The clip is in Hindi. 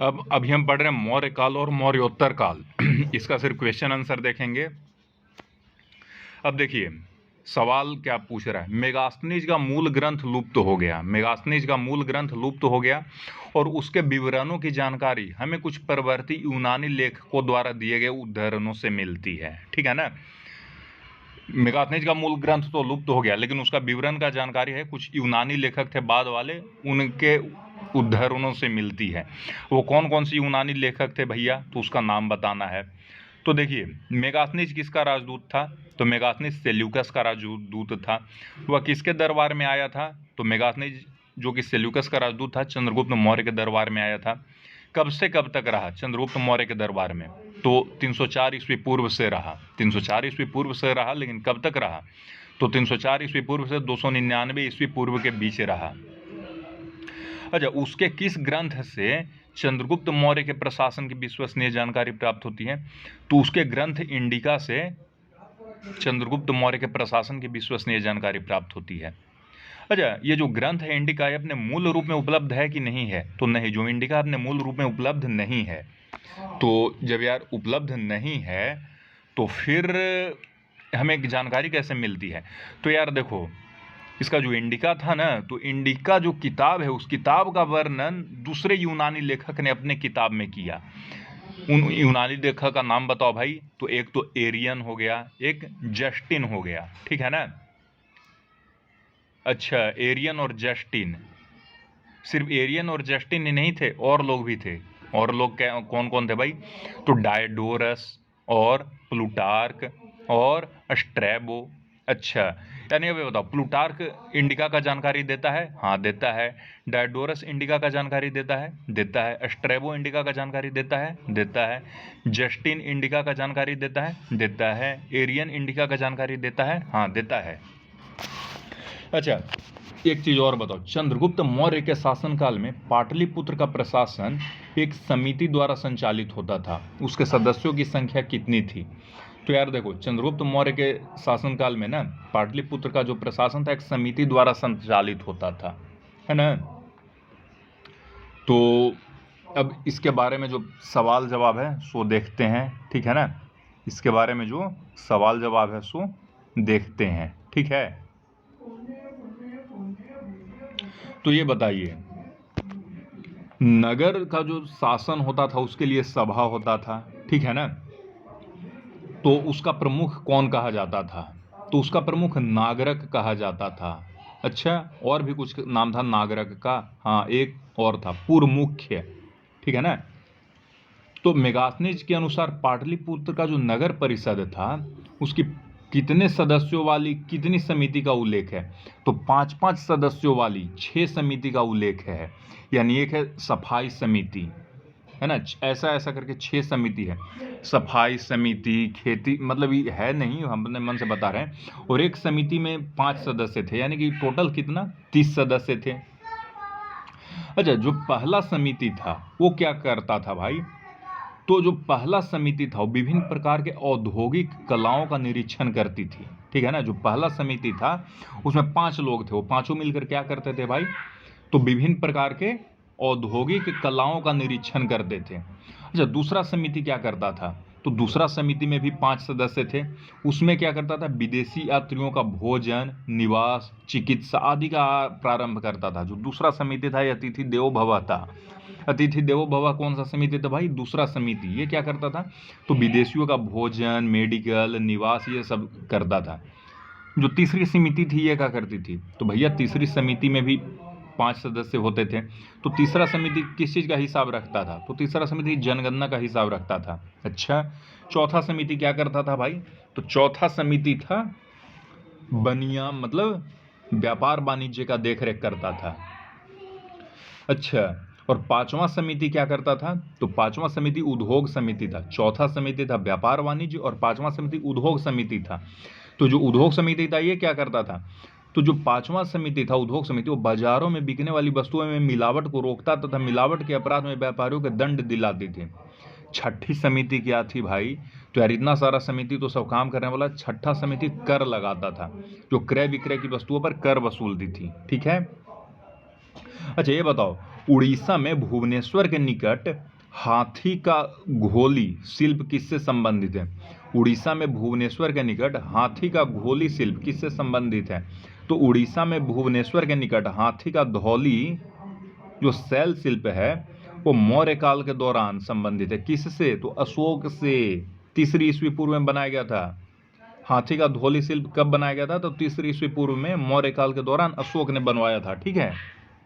अब अभी हम पढ़ रहे हैं मौर्य काल और मौर्योत्तर काल। इसका सिर्फ क्वेश्चन आंसर देखेंगे। अब देखिए सवाल क्या पूछ रहा है, मेगास्थनीज का मूल ग्रंथ लुप्त हो गया। मेगास्थनीज का मूल ग्रंथ लुप्त हो गया और उसके विवरणों की जानकारी हमें कुछ परवर्ती यूनानी लेखकों द्वारा दिए गए उद्धरणों से मिलती है। ठीक है ना। मेगास्थनीज का मूल ग्रंथ तो लुप्त हो गया, लेकिन उसका विवरण का जानकारी है कुछ यूनानी लेखक थे बाद वाले, उनके उद्धरणों से मिलती है। वो कौन कौन सी यूनानी लेखक थे भैया, तो उसका नाम बताना है। तो देखिए मेगास्थनीज किसका राजदूत था, तो मेगास्थनीज सेल्यूकस का राजदूत था। वह किसके दरबार में आया था, तो मेगास्थनीज जो कि सेल्यूकस का राजदूत था चंद्रगुप्त मौर्य के दरबार में आया था। कब से कब तक रहा चंद्रगुप्त मौर्य के दरबार में, तो 304 ईस्वी पूर्व से रहा। 304 ईस्वी पूर्व से रहा, लेकिन कब तक रहा, तो 304 ईस्वी पूर्व से 299 ईस्वी पूर्व के बीच रहा। अच्छा, उसके किस ग्रंथ से चंद्रगुप्त मौर्य के प्रशासन की विश्वसनीय जानकारी प्राप्त होती है, तो उसके ग्रंथ इंडिका से चंद्रगुप्त मौर्य के प्रशासन की विश्वसनीय जानकारी प्राप्त होती है। अच्छा, ये जो ग्रंथ है इंडिका, ये अपने मूल रूप में उपलब्ध है कि नहीं है, तो नहीं, जो इंडिका अपने मूल रूप में उपलब्ध नहीं है। तो जब यार उपलब्ध नहीं है तो फिर हमें जानकारी कैसे मिलती है, तो यार देखो इसका जो इंडिका था ना, तो इंडिका जो किताब है उस किताब का वर्णन दूसरे यूनानी लेखक ने अपने किताब में किया। उन यूनानी लेखक का नाम बताओ भाई, तो एक तो एरियन हो गया, एक जस्टिन हो गया। ठीक है ना। अच्छा, एरियन और जस्टिन, सिर्फ एरियन और जस्टिन ही नहीं थे, और लोग भी थे। और लोग कौन कौन थे भाई, तो डायडोरस और प्लूटार्क और स्ट्रैबो। अच्छा, यानी अब बताओ प्लूटार्क इंडिका का जानकारी देता है, हाँ देता है। डायडोरस इंडिका का जानकारी देता है, देता है। स्ट्रैबो इंडिका का जानकारी देता है, देता है। जस्टिन इंडिका का जानकारी देता है, देता है। एरियन इंडिका का जानकारी देता है, हाँ देता है। अच्छा, एक चीज और बताओ, चंद्रगुप्त मौर्य के शासनकाल में पाटलिपुत्र का प्रशासन एक समिति द्वारा संचालित होता था। उसके सदस्यों की संख्या कितनी थी, तो यार देखो चंद्रगुप्त मौर्य के शासनकाल में ना पाटलिपुत्र का जो प्रशासन था एक समिति द्वारा संचालित होता था, है ना। तो अब इसके बारे में जो सवाल जवाब है सो देखते हैं। ठीक है ना, इसके बारे में जो सवाल जवाब है सो देखते हैं। ठीक है, तो ये बताइए नगर का जो शासन होता था उसके लिए सभा होता था। ठीक है ना, तो उसका प्रमुख कौन कहा जाता था, तो उसका प्रमुख नागरक कहा जाता था। अच्छा, और भी कुछ नाम था नागरक का, हाँ एक और था पुरमुख्य। ठीक है ना। तो मेगास्थनीज के अनुसार पाटलिपुत्र का जो नगर परिषद था उसकी कितने सदस्यों वाली कितनी समिति का उल्लेख है, तो 5-5 सदस्यों वाली 6 समिति का उल्लेख है। यानी एक है सफाई समिति, है ना, ऐसा ऐसा करके 6 समिति है। सफाई समिति, खेती, मतलब ये है नहीं, हम अपने मन से बता रहे हैं। और एक समिति में 5 सदस्य थे, यानी कि टोटल कितना 30 सदस्य थे। अच्छा, जो पहला समिति था वो क्या करता था भाई, तो जो पहला समिति था वो विभिन्न प्रकार के औद्योगिक कलाओं का निरीक्षण करती थी। ठीक है ना, जो पहला समिति था उसमें 5 लोग थे, वो पांचों मिलकर क्या करते थे भाई, तो विभिन्न प्रकार के औद्योगिक कलाओं का निरीक्षण करते थे। अच्छा, दूसरा समिति क्या करता था, तो दूसरा समिति में भी 5 सदस्य थे। उसमें क्या करता था, विदेशी यात्रियों का भोजन, निवास, चिकित्सा आदि का प्रारंभ करता था। जो दूसरा समिति था ये अतिथि देवो भव था। अतिथि देवो भव कौन सा समिति था भाई, दूसरा समिति। ये क्या करता था, तो विदेशियों का भोजन, मेडिकल, निवास ये सब करता था। जो तीसरी समिति थी ये क्या करती थी, तो भैया तीसरी समिति में भी 5 सदस्य होते थे। तो तीसरा समिति किस चीज़ का हिसाब रखता था, तो तीसरा समिति जनगणना का हिसाब रखता था। अच्छा, चौथा समिति क्या करता था भाई, तो चौथा समिति था बनिया, मतलब व्यापार वाणिज्य का देखरेख करता था। अच्छा, और 5वां समिति क्या करता था, तो 5वां समिति उद्योग समिति था। चौथा समिति था व्यापार वाणिज्य और 5वां समिति उद्योग समिति था। तो जो उद्योग समिति था ये क्या करता था, तो जो 5वां समिति था उद्योग समिति, वो बाजारों में बिकने वाली वस्तुओं में मिलावट को रोकता तथा मिलावट के अपराध में व्यापारियों के दंड दिलाती थी। छठी समिति क्या थी भाई, तो यार इतना सारा समिति तो सब काम करने वाला, छठा समिति कर लगाता था, जो क्रय विक्रय की वस्तुओं पर कर वसूलती थी। ठीक है। अच्छा, ये बताओ उड़ीसा में भुवनेश्वर के निकट हाथी का घोली शिल्प किससे संबंधित है? उड़ीसा में भुवनेश्वर के निकट हाथी का घोली शिल्प किससे संबंधित है? तो उड़ीसा में भुवनेश्वर के निकट हाथी का धौली जो शैल शिल्प है वो मौर्य काल के दौरान संबंधित है। किससे? तो अशोक से। 3री ईस्वी पूर्व में बनाया गया था। हाथी का धौली शिल्प कब बनाया गया था? तो 3री ईस्वी पूर्व में मौर्य काल के दौरान अशोक ने बनवाया था। ठीक है।